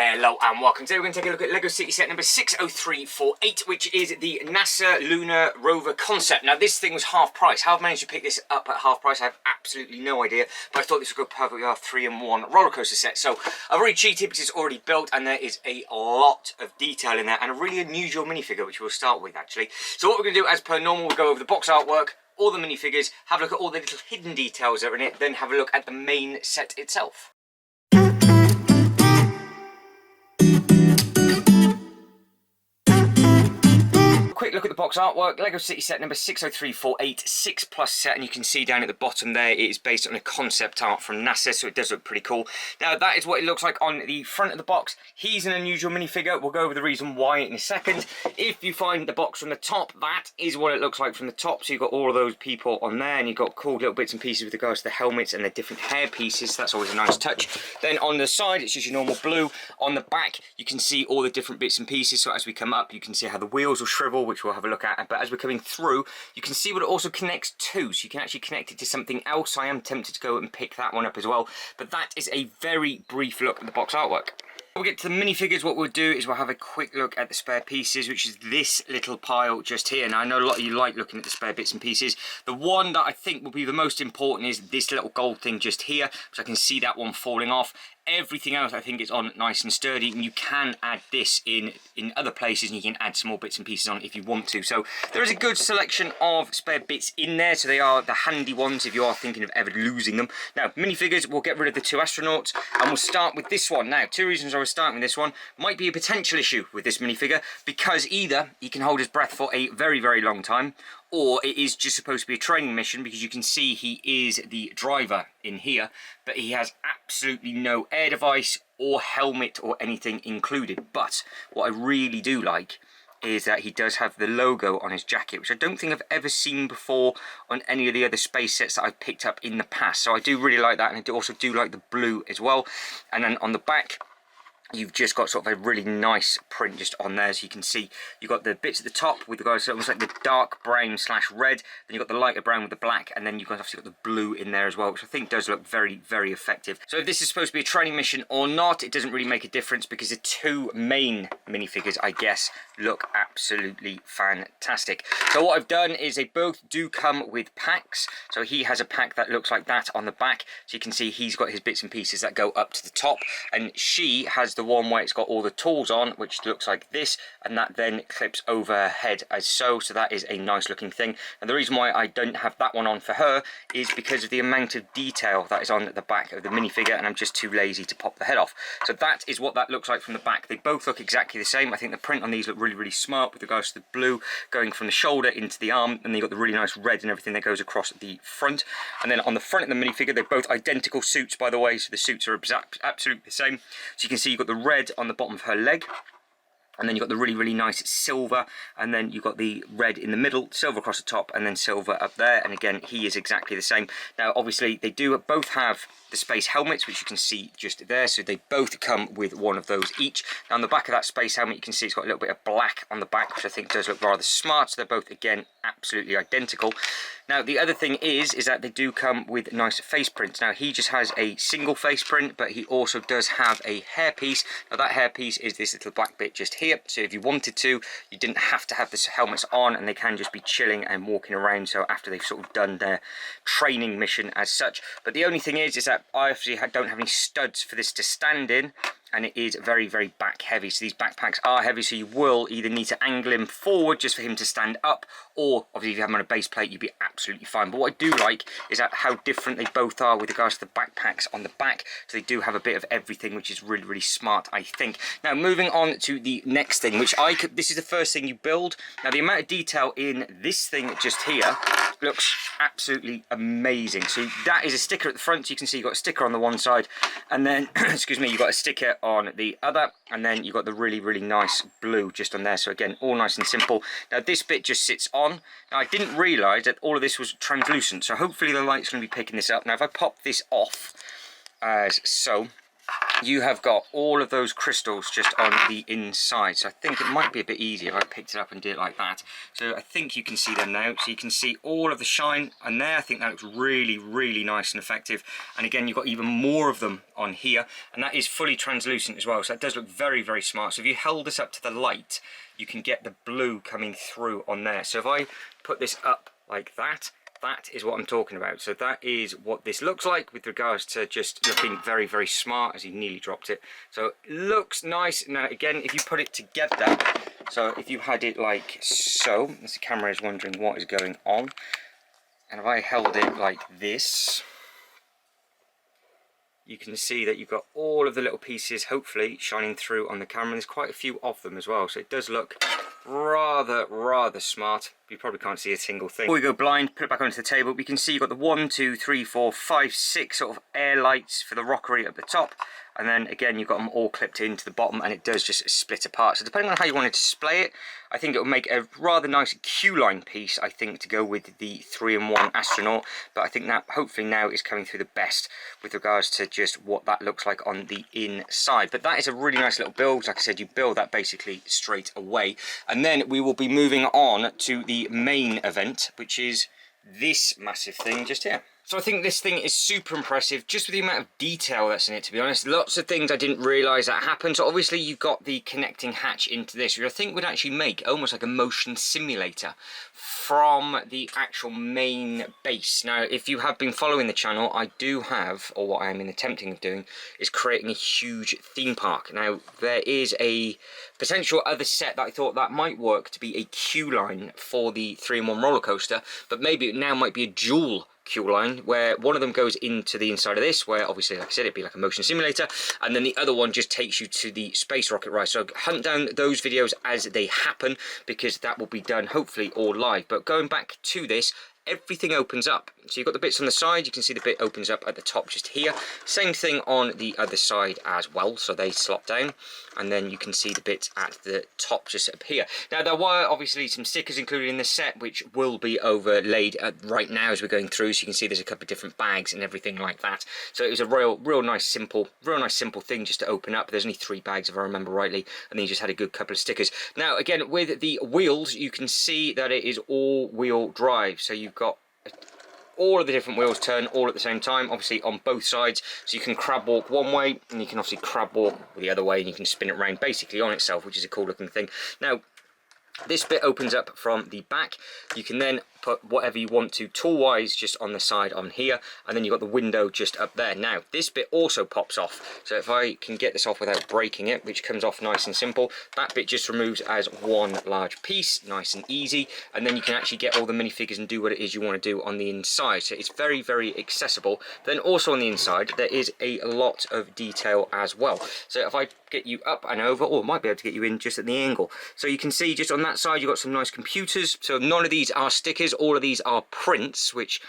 Hello and welcome. Today we're going to take a look at LEGO City set number 60348, which is the NASA Lunar Rover concept. Now this thing was half price. How I've managed to pick this up at half price, I have absolutely no idea, but I thought this would go perfectly with our 3-in-1 roller coaster set. So I've already cheated because it's already built and there is a lot of detail in there and a really unusual minifigure, which we'll start with actually. So what we're going to do, as per normal, we'll go over the box artwork, all the minifigures, have a look at all the little hidden details that are in it, then have a look at the main set itself. Quick look at the box artwork. LEGO City set number 60348, 6+ set, and you can see down at the bottom there it is based on a concept art from NASA, so it does look pretty cool. Now that is what it looks like on the front of the box. He's an unusual minifigure. We'll go over the reason why in a second. If you find the box from the top, that is what it looks like from the top. So you've got all of those people on there, and you've got cool little bits and pieces with regards to the helmets and the different hair pieces. So that's always a nice touch. Then on the side, it's just your normal blue. On the back, you can see all the different bits and pieces. So as we come up, you can see how the wheels will shrivel, which we'll have a look at. But as we're coming through, you can see what it also connects to. So you can actually connect it to something else. I am tempted to go and pick that one up as well. But that is a very brief look at the box artwork. Before we get to the minifigures, what we'll do is we'll have a quick look at the spare pieces, which is this little pile just here. Now I know a lot of you like looking at the spare bits and pieces. The one that I think will be the most important is this little gold thing just here, because I can see that one falling off. Everything else I think is on nice and sturdy, and you can add this in other places, and you can add some more bits and pieces on if you want to. So there is a good selection of spare bits in there, so they are the handy ones if you are thinking of ever losing them. Now minifigures, we'll get rid of the two astronauts, and we'll start with this one. Now two reasons I was starting with this one. Might be a potential issue with this minifigure, because either he can hold his breath for a very, very long time, or it is just supposed to be a training mission, because you can see he is the driver in here, but he has absolutely no air device or helmet or anything included. But what I really do like is that he does have the logo on his jacket, which I don't think I've ever seen before on any of the other space sets that I've picked up in the past. So I do really like that, and I also do like the blue as well. And then on the back, you've just got sort of a really nice print just on there. So you can see you've got the bits at the top with regards to almost like the dark brown / red, then you've got the lighter brown with the black, and then you've obviously got the blue in there as well, which I think does look very, very effective. So if this is supposed to be a training mission or not, it doesn't really make a difference, because the two main minifigures, I guess, look absolutely fantastic. So what I've done is they both do come with packs. So he has a pack that looks like that on the back, so you can see he's got his bits and pieces that go up to the top, and she has the one where it's got all the tools on, which looks like this, and that then clips over her head as so. So that is a nice looking thing. And the reason why I don't have that one on for her is because of the amount of detail that is on the back of the minifigure, and I'm just too lazy to pop the head off. So that is what that looks like from the back. They both look exactly the same. I think the print on these look really, really smart with regards to the blue going from the shoulder into the arm, and then you've got the really nice red and everything that goes across the front. And then on the front of the minifigure, they're both identical suits, by the way, so the suits are absolutely the same. So you can see you've got the red on the bottom of her leg, and then you've got the really, really nice silver, and then you've got the red in the middle, silver across the top, and then silver up there. And again, he is exactly the same. Now obviously they do both have the space helmets, which you can see just there, so they both come with one of those each. Now on the back of that space helmet, you can see it's got a little bit of black on the back, which I think does look rather smart. So they're both, again, absolutely identical. Now the other thing is that they do come with nice face prints. Now he just has a single face print, but he also does have a hairpiece. Now that hairpiece is this little black bit just here, so if you wanted to, you didn't have to have the helmets on, and they can just be chilling and walking around, so after they've sort of done their training mission as such. But the only thing is that I obviously don't have any studs for this to stand in, and it is very, very back heavy. So these backpacks are heavy, so you will either need to angle him forward just for him to stand up, or obviously if you have him on a base plate, you'd be absolutely fine. But what I do like is that how different they both are with regards to the backpacks on the back. So they do have a bit of everything, which is really, really smart, I think. Now moving on to the next thing, which this is the first thing you build. Now the amount of detail in this thing just here looks absolutely amazing. So that is a sticker at the front, so you can see you've got a sticker on the one side, and then excuse me, you've got a sticker on the other, and then you've got the really, really nice blue just on there. So again, all nice and simple. Now this bit just sits on. Now I didn't realise that all of this was translucent, so hopefully the light's going to be picking this up. Now if I pop this off as so, you have got all of those crystals just on the inside. So I think it might be a bit easier if I picked it up and did it like that. So I think you can see them now. So you can see all of the shine on there. I think that looks really, really nice and effective. And again, you've got even more of them on here. And that is fully translucent as well. So that does look very, very smart. So if you held this up to the light, you can get the blue coming through on there. So if I put this up like that, that is what I'm talking about. So that is what this looks like with regards to just looking very, very smart, as he nearly dropped it. So it looks nice. Now again, if you put it together, so if you had it like so, as the camera is wondering what is going on, and if I held it like this, you can see that you've got all of the little pieces hopefully shining through on the camera. There's quite a few of them as well, so it does look rather smart. You probably can't see a single thing. Before we go blind, put it back onto the table, we can see you've got the 1, 2, 3, 4, 5, 6 sort of air lights for the rockery at the top, and then again you've got them all clipped into the bottom, and it does just split apart. So depending on how you want to display it, I think it will make a rather nice Q-line piece, I think, to go with the 3-in-1 astronaut. But I think that hopefully now is coming through the best with regards to just what that looks like on the inside. But that is a really nice little build. Like I said, you build that basically straight away, and then we will be moving on to the main event, which is this massive thing just here. So I think this thing is super impressive, just with the amount of detail that's in it, to be honest. Lots of things I didn't realise that happened. So obviously you've got the connecting hatch into this, which I think would actually make almost like a motion simulator from the actual main base. Now, if you have been following the channel, I do have, or what I am attempting of doing, is creating a huge theme park. Now, there is a potential other set that I thought that might work to be a Q-line for the 3-in-1 roller coaster, but maybe it now might be a dual Q-line, where one of them goes into the inside of this, where obviously, like I said, it'd be like a motion simulator, and then the other one just takes you to the space rocket ride. So hunt down those videos as they happen, because that will be done hopefully all live. But going back to this, everything opens up. So you've got the bits on the side, you can see the bit opens up at the top just here. Same thing on the other side as well, so they slot down. And then you can see the bits at the top just up here. Now there were obviously some stickers included in the set, which will be overlaid right now as we're going through. So you can see there's a couple of different bags and everything like that. So it was a real nice simple thing just to open up. There's only 3 bags if I remember rightly, and then you just had a good couple of stickers. Now again, with the wheels, you can see that it is all-wheel drive. So you've got all of the different wheels turn all at the same time, obviously on both sides, so you can crab walk one way and you can obviously crab walk the other way, and you can spin it around basically on itself, which is a cool looking thing. Now this bit opens up from the back. You can then put whatever you want to tool wise just on the side on here, and then you've got the window just up there. Now this bit also pops off, so if I can get this off without breaking it, which comes off nice and simple, that bit just removes as one large piece, nice and easy, and then you can actually get all the minifigures and do what it is you want to do on the inside. So it's very, very accessible. Then also on the inside there is a lot of detail as well. So if I get you up and over, or might be able to get you in just at the angle, so you can see just on that side you've got some nice computers. So none of these are stickers, all of these are prints, which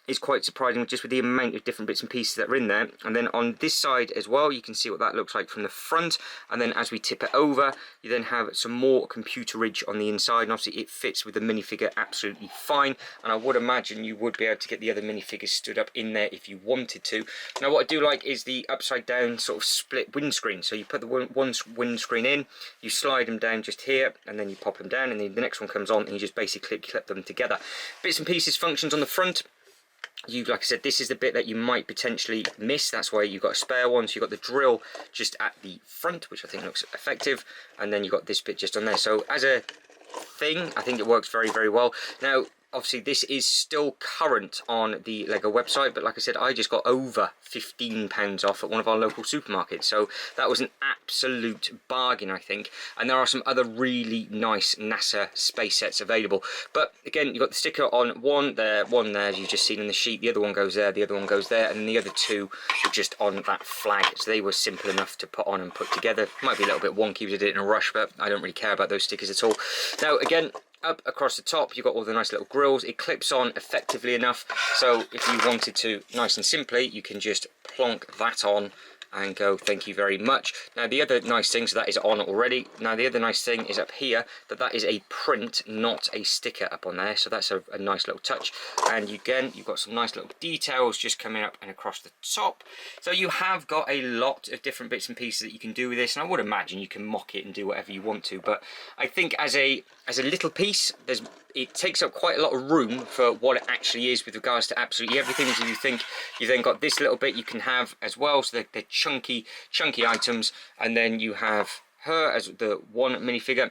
is quite surprising just with the amount of different bits and pieces that are in there. And then on this side as well, you can see what that looks like from the front, and then as we tip it over, you then have some more computerage on the inside, and obviously it fits with the minifigure absolutely fine, and I would imagine you would be able to get the other minifigures stood up in there if you wanted to. Now what I do like is the upside down sort of split windscreen. So you put the one windscreen in, you slide them down just here, and then you pop them down, and then the next one comes on and you just basically clip them together. Bits and pieces functions on the front. Like I said, this is the bit that you might potentially miss. That's why you've got a spare one. So you've got the drill just at the front, which I think looks effective, and then you've got this bit just on there. So as a thing, I think it works very, very well. Now obviously this is still current on the Lego website, but like I said, I just got over £15 off at one of our local supermarkets, so that was an absolute bargain, I think. And there are some other really nice NASA space sets available, but again, you've got the sticker on one there as you've just seen in the sheet, the other one goes there, the other one goes there, and then the other two were just on that flag, so they were simple enough to put on and put together. Might be a little bit wonky if you did it in a rush, but I don't really care about those stickers at all. Now again, up across the top you've got all the nice little grills. It clips on effectively enough, so if you wanted to, nice and simply, you can just plonk that on and go, thank you very much. Now the other nice thing, so that is on already. Now the other nice thing is up here, that is a print, not a sticker up on there, so that's a nice little touch. And again, you've got some nice little details just coming up and across the top. So you have got a lot of different bits and pieces that you can do with this, and I would imagine you can mock it and do whatever you want to, but I think as a little piece, it takes up quite a lot of room for what it actually is with regards to absolutely everything. So you think you've then got this little bit you can have as well, so they're chunky items, and then you have her as the one minifigure,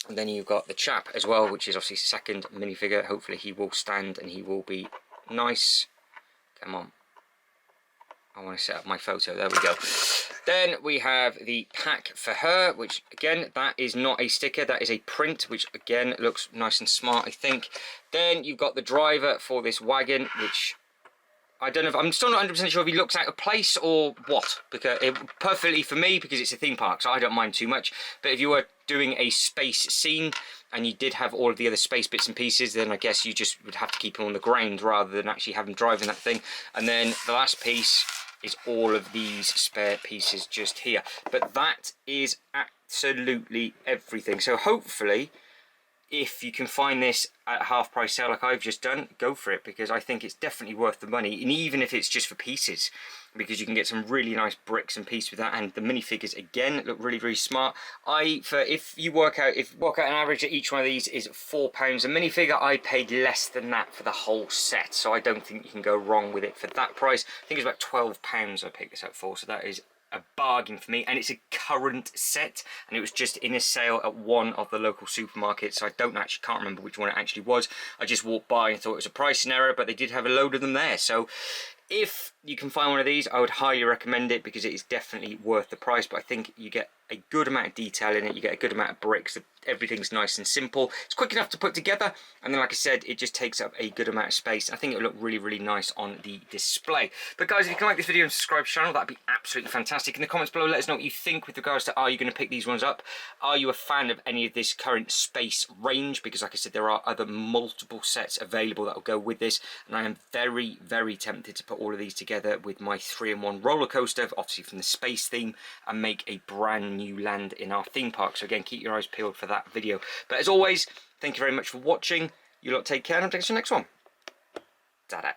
and then you've got the chap as well, which is obviously second minifigure. Hopefully he will stand and he will be nice. Come on, I want to set up my photo, there we go. Then we have the pack for her, which again, that is not a sticker, that is a print, which again looks nice and smart, I think. Then you've got the driver for this wagon, which I don't know if, I'm still not 100% sure if he looks out of place or what, because perfectly for me, because it's a theme park, so I don't mind too much. But if you were doing a space scene and you did have all of the other space bits and pieces, then I guess you just would have to keep him on the ground rather than actually have him driving that thing. And then the last piece is all of these spare pieces just here. But that is absolutely everything. So hopefully, if you can find this at a half price sale like I've just done, go for it, because I think it's definitely worth the money, and even if it's just for pieces, because you can get some really nice bricks and pieces with that. And the minifigures again look really, really smart. If you work out an average at each one of these is £4 a minifigure, I paid less than that for the whole set, so I don't think you can go wrong with it for that price. I think it's about £12 I picked this up for, so that is a bargain for me, and it's a current set, and it was just in a sale at one of the local supermarkets, so I can't remember which one it actually was. I just walked by and thought it was a pricing error, but they did have a load of them there. So if you can find one of these, I would highly recommend it, because it is definitely worth the price. But I think you get a good amount of detail in it, you get a good amount of bricks, everything's nice and simple, it's quick enough to put together, and then like I said, it just takes up a good amount of space. I think it will look really, really nice on the display. But guys, if you can like this video and subscribe to the channel, that'd be absolutely fantastic. In the comments below, let us know what you think with regards to, are you going to pick these ones up? Are you a fan of any of this current space range? Because like I said, there are other multiple sets available that will go with this, and I am very, very tempted to put all of these together with my 3-in-1 roller coaster, obviously from the space theme, and make a brand new land in our theme park. So again, keep your eyes peeled for that video. But as always, thank you very much for watching. You lot take care, and I'll take you to the next one. Ta-da.